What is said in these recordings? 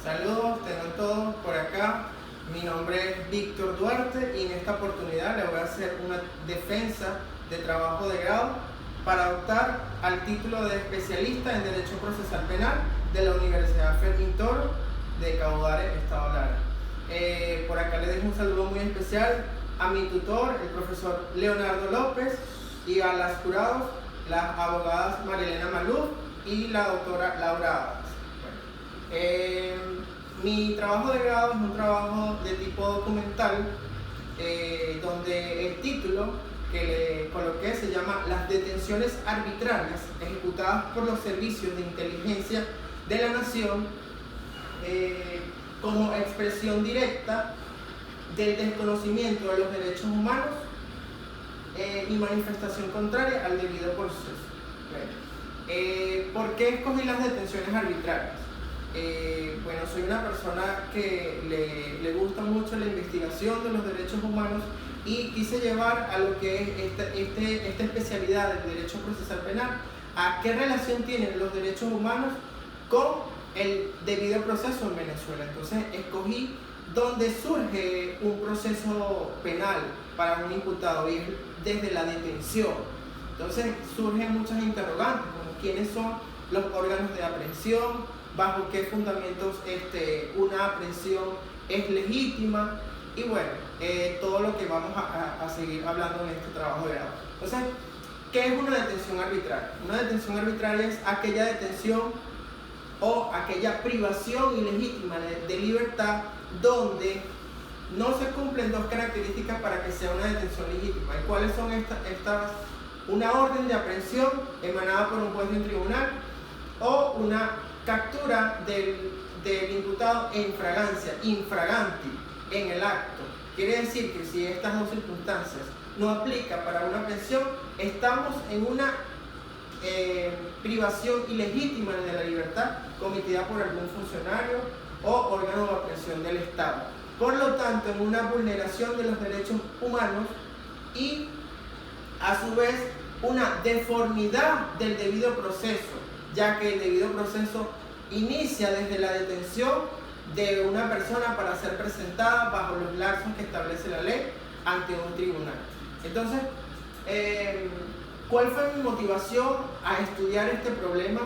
Saludos, tengan todos por acá. Mi nombre es Víctor Duarte y en esta oportunidad le voy a hacer una defensa de trabajo de grado para optar al título de especialista en Derecho Procesal Penal de la Universidad Fermín Toro de Caudare, Estado Lara. Por acá les dejo un saludo muy especial a mi tutor, el profesor Leonardo López, y a las jurados, las abogadas Marilena Maluf y la doctora Laura Abas. Mi trabajo de grado es un trabajo de tipo documental, donde el título que le coloqué se llama Las detenciones arbitrarias ejecutadas por los servicios de inteligencia de la nación como expresión directa del desconocimiento de los derechos humanos y manifestación contraria al debido proceso. ¿Por qué escogí las detenciones arbitrarias? Bueno, soy una persona que le gusta mucho la investigación de los derechos humanos y quise llevar a lo que es esta especialidad del derecho procesal penal, a qué relación tienen los derechos humanos con el debido proceso en Venezuela. Entonces escogí donde surge un proceso penal para un imputado y es desde la detención. Entonces surgen muchas interrogantes, como quiénes son los órganos de aprehensión, bajo qué fundamentos una aprehensión es legítima y bueno, todo lo que vamos a seguir hablando en este trabajo de grado. Entonces, ¿qué es una detención arbitraria? Una detención arbitraria es aquella detención o aquella privación ilegítima de libertad donde no se cumplen dos características para que sea una detención legítima. ¿Y cuáles son estas? Una orden de aprehensión emanada por un juez de un tribunal o una captura del imputado en fragancia, infraganti, en el acto. Quiere decir que si estas dos circunstancias no aplican para una aprehensión, estamos en una privación ilegítima de la libertad cometida por algún funcionario o órgano de aprehensión del Estado. Por lo tanto, en una vulneración de los derechos humanos y a su vez una deformidad del debido proceso, ya que el debido proceso inicia desde la detención de una persona para ser presentada bajo los lapsos que establece la ley ante un tribunal. Entonces, ¿cuál fue mi motivación a estudiar este problema?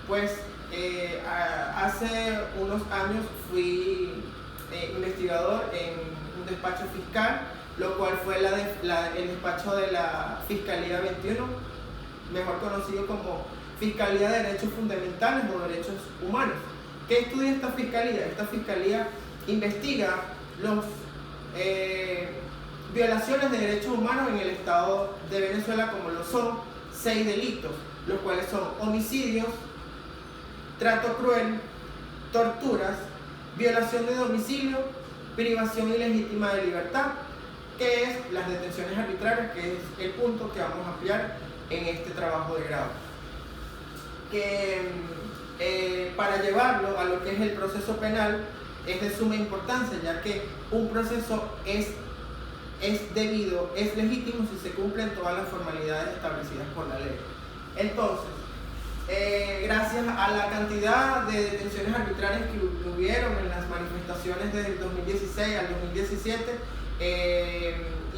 Pues hace unos años fui investigador en un despacho fiscal, lo cual fue el despacho de la Fiscalía 21, mejor conocido como Fiscalía de Derechos Fundamentales o Derechos Humanos. ¿Qué estudia esta fiscalía? Esta fiscalía investiga las violaciones de derechos humanos en el Estado de Venezuela, como lo son 6 delitos, los cuales son homicidios, trato cruel, torturas, violación de domicilio, privación ilegítima de libertad, que es las detenciones arbitrarias, que es el punto que vamos a ampliar en este trabajo de grado. Para llevarlo a lo que es el proceso penal es de suma importancia, ya que un proceso es debido, es legítimo si se cumplen todas las formalidades establecidas por la ley. Entonces, gracias a la cantidad de detenciones arbitrarias que hubieron en las manifestaciones desde el 2016 al 2017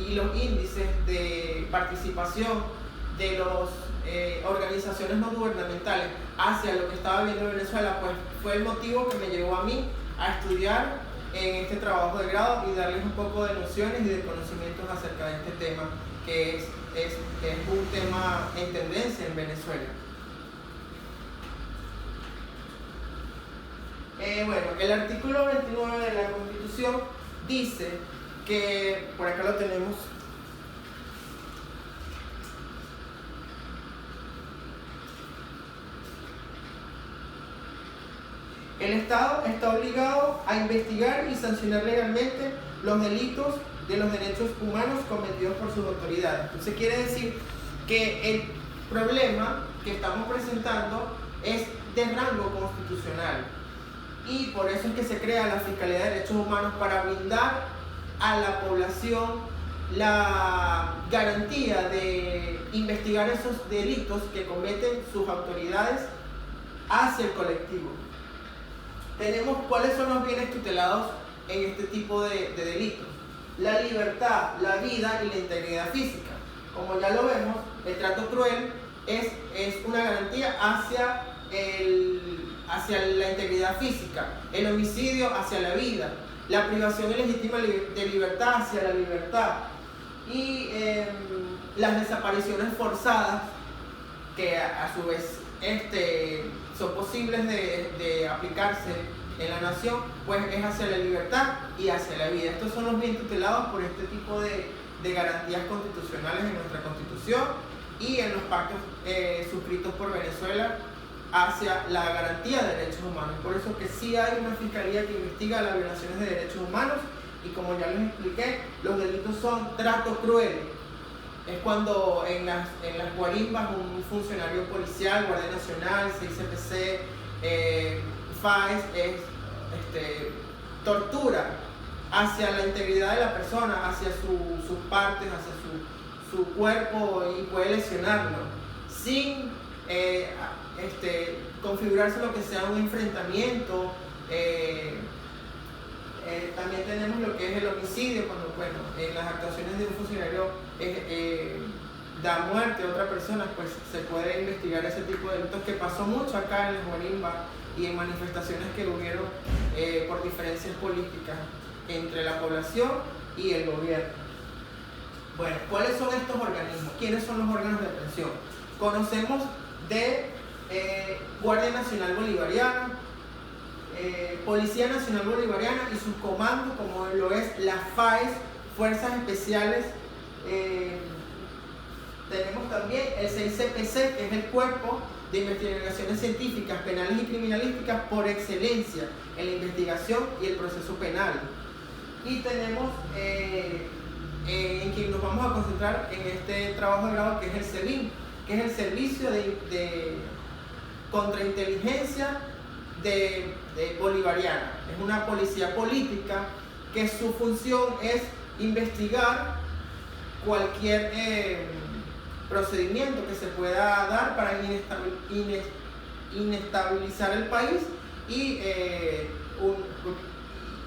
y los índices de participación de los organizaciones no gubernamentales hacia lo que estaba viendo Venezuela, pues fue el motivo que me llevó a mí a estudiar en este trabajo de grado y darles un poco de nociones y de conocimientos acerca de este tema, que es un tema en tendencia en Venezuela. Bueno, el artículo 29 de la Constitución dice que, por acá lo tenemos, el Estado está obligado a investigar y sancionar legalmente los delitos de los derechos humanos cometidos por sus autoridades. Entonces quiere decir que el problema que estamos presentando es de rango constitucional y por eso es que se crea la Fiscalía de Derechos Humanos, para brindar a la población la garantía de investigar esos delitos que cometen sus autoridades hacia el colectivo. tenemos cuáles son los bienes tutelados en este tipo de delitos. La libertad, la vida y la integridad física. Como ya lo vemos, el trato cruel es una garantía hacia la integridad física, el homicidio hacia la vida, la privación ilegítima de libertad hacia la libertad y las desapariciones forzadas, que a su vez son posibles de aplicarse en la nación, pues es hacia la libertad y hacia la vida. Estos son los bienes tutelados por este tipo de garantías constitucionales en nuestra Constitución y en los pactos suscritos por Venezuela hacia la garantía de derechos humanos. Por eso que sí hay una fiscalía que investiga las violaciones de derechos humanos y, como ya les expliqué, los delitos son trato cruel. Es cuando en las guarimbas un funcionario policial, Guardia Nacional, CICPC, FAES, tortura hacia la integridad de la persona, hacia sus partes, hacia su cuerpo, y puede lesionarlo sin configurarse lo que sea un enfrentamiento. También tenemos lo que es el homicidio, cuando en las actuaciones de un funcionario da muerte a otra persona, pues se puede investigar ese tipo de delitos, que pasó mucho acá en las guarimbas y en manifestaciones que hubieron por diferencias políticas entre la población y el gobierno. Bueno, ¿cuáles son estos organismos? ¿Quiénes son los órganos de aprehensión? Conocemos de Guardia Nacional Bolivariana, Policía Nacional Bolivariana y sus comandos, como lo es las FAES, Fuerzas Especiales. Tenemos también el CICPC, que es el Cuerpo de Investigaciones Científicas, Penales y Criminalísticas por excelencia en la investigación y el proceso penal. Y tenemos en quien nos vamos a concentrar en este trabajo de grado, que es el SEBIN, que es el Servicio de Contrainteligencia de Bolivariana. Es una policía política que su función es investigar cualquier procedimiento que se pueda dar para inestabilizar el país y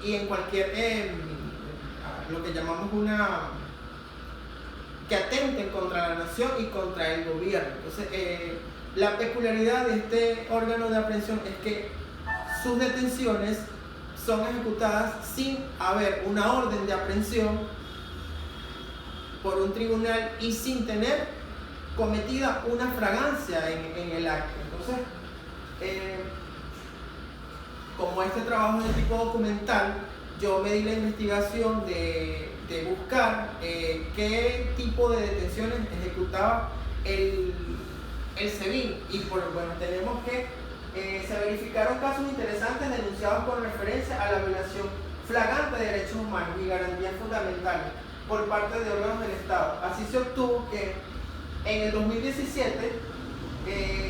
en cualquier lo que llamamos que atenten contra la nación y contra el gobierno. Entonces, la peculiaridad de este órgano de aprehensión es que sus detenciones son ejecutadas sin haber una orden de aprehensión por un tribunal y sin tener cometida una fragancia en el acto. Entonces, como este trabajo es de tipo documental, yo me di la investigación de buscar qué tipo de detenciones ejecutaba el SEBIN, y tenemos que se verificaron casos interesantes denunciados con referencia a la violación flagrante de derechos humanos y garantías fundamentales por parte de órganos del Estado. Así se obtuvo que en el 2017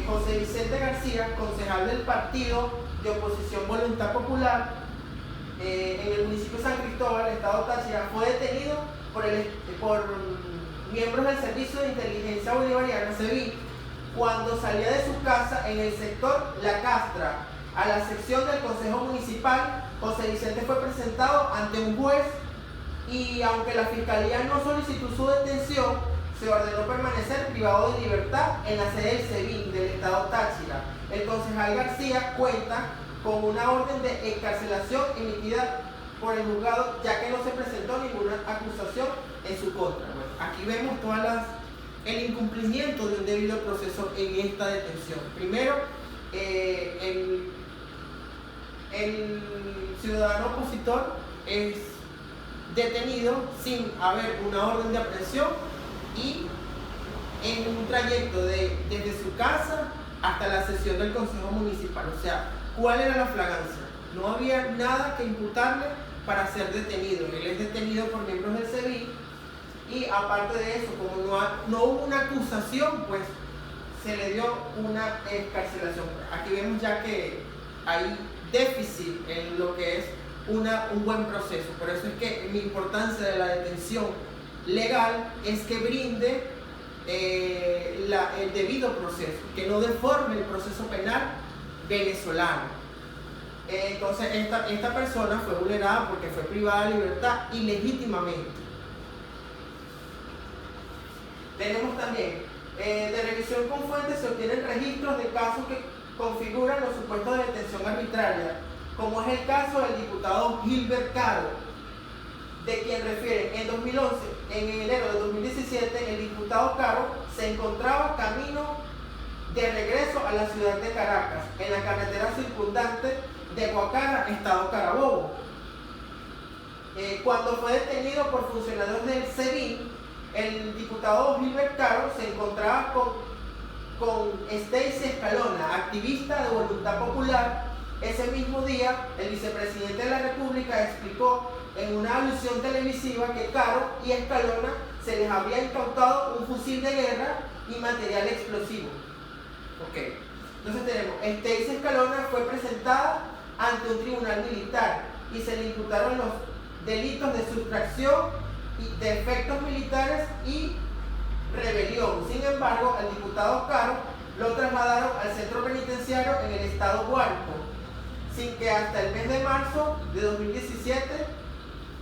José Vicente García, concejal del partido de oposición Voluntad Popular en el municipio de San Cristóbal, estado Táchira, fue detenido por miembros del Servicio de Inteligencia Bolivariana, SEBIN, cuando salía de su casa en el sector La Castra, a la sección del Consejo Municipal. José Vicente fue presentado ante un juez y, aunque la Fiscalía no solicitó su detención, se ordenó permanecer privado de libertad en la sede del SEBIN del estado Táchira. El concejal García cuenta con una orden de excarcelación emitida por el juzgado, ya que no se presentó ninguna acusación en su contra. Bueno, aquí vemos el incumplimiento de un debido proceso en esta detención. Primero, el ciudadano opositor es detenido sin haber una orden de aprehensión y en un trayecto desde su casa hasta la sesión del Consejo Municipal. O sea, ¿cuál era la flagrancia? No había nada que imputarle para ser detenido. Él es detenido por miembros del SEBIN y, aparte de eso, como no hubo una acusación, pues se le dio una excarcelación. Aquí vemos ya que hay déficit en lo que es un buen proceso. Por eso es que mi importancia de la detención legal es que brinde el debido proceso, que no deforme el proceso penal venezolano. Entonces esta persona fue vulnerada porque fue privada de libertad ilegítimamente. Tenemos también, de revisión con fuentes se obtienen registros de casos que configuran los supuestos de detención arbitraria, como es el caso del diputado Gilbert Caro, de quien refiere en 2011, en enero de 2017, el diputado Caro se encontraba camino de regreso a la ciudad de Caracas, en la carretera circundante de Guacara, estado Carabobo. Cuando fue detenido por funcionarios del SEBIN, el diputado Gilbert Caro se encontraba con Stacy Escalona, activista de Voluntad Popular. Ese mismo día, el vicepresidente de la República explicó en una alusión televisiva que Caro y Escalona se les había incautado un fusil de guerra y material explosivo. Okay. Entonces tenemos, Stacy Escalona fue presentada ante un tribunal militar y se le imputaron los delitos de sustracción de efectos militares y rebelión. Sin embargo, al diputado Caro lo trasladaron al centro penitenciario en el estado Guárico, sin que hasta el mes de marzo de 2017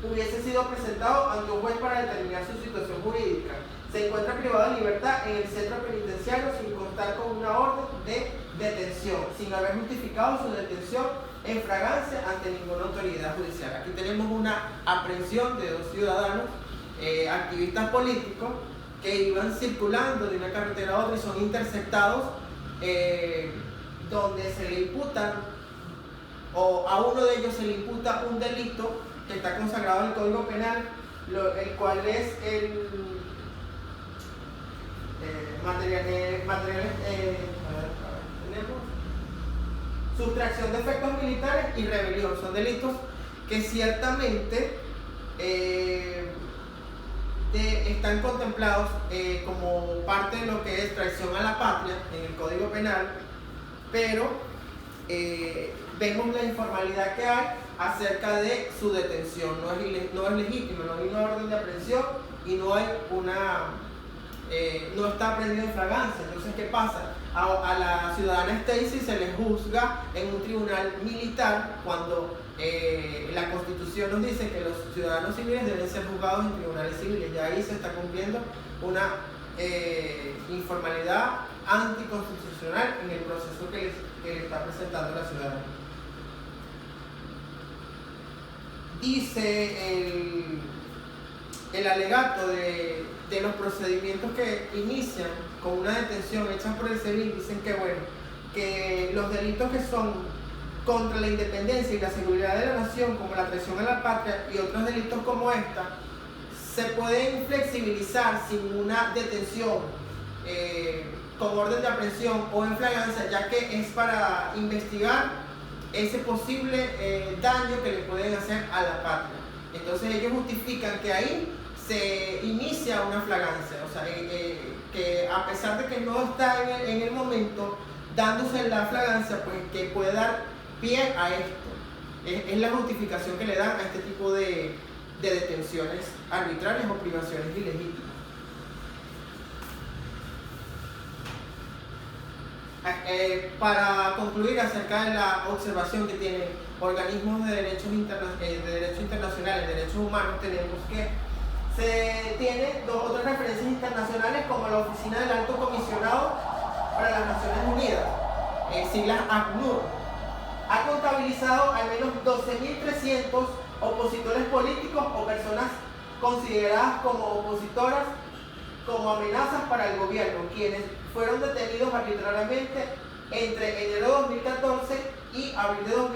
hubiese sido presentado ante un juez para determinar su situación jurídica. Se encuentra privado de libertad en el centro penitenciario sin contar con una orden de detención, sin haber justificado su detención en fragancia ante ninguna autoridad judicial. Aquí tenemos una aprehensión de 2 ciudadanos, activistas políticos, que iban circulando de una carretera a otra y son interceptados, donde se le imputan, o a uno de ellos se le imputa un delito que está consagrado en el Código Penal, el cual es el tenemos sustracción de efectos militares y rebelión. Son delitos que ciertamente están contemplados como parte de lo que es traición a la patria en el Código Penal, pero vemos la informalidad que hay acerca de su detención. No es legítima, no hay una orden de aprehensión y no hay no está aprehendido en fragancia. Entonces, ¿qué pasa? A la ciudadana Stacy se le juzga en un tribunal militar cuando la Constitución nos dice que los ciudadanos civiles deben ser juzgados en tribunales civiles. Ya ahí se está cumpliendo una informalidad anticonstitucional en el proceso que le está presentando la ciudadana. Dice el alegato de los procedimientos que inician con una detención hecha por el SEBIN, dicen que bueno, que los delitos que son contra la independencia y la seguridad de la nación, como la traición a la patria y otros delitos como esta, se pueden flexibilizar sin una detención con orden de aprehensión o en fragancia, ya que es para investigar ese posible daño que le pueden hacer a la patria. Entonces ellos justifican que ahí se inicia una fragancia, o sea, que a pesar de que no está en el momento dándose la fragancia, pues que puede dar pie a esto. Es la justificación que le dan a este tipo de detenciones arbitrarias o privaciones ilegítimas. Para concluir acerca de la observación que tienen organismos de derecho internacional, de derechos humanos, tenemos que se tiene otras referencias internacionales como la Oficina del Alto Comisionado para las Naciones Unidas, siglas ACNUR. Ha contabilizado al menos 12.300 opositores políticos o personas consideradas como opositoras como amenazas para el gobierno, quienes fueron detenidos arbitrariamente entre enero de 2014 y abril de 2015.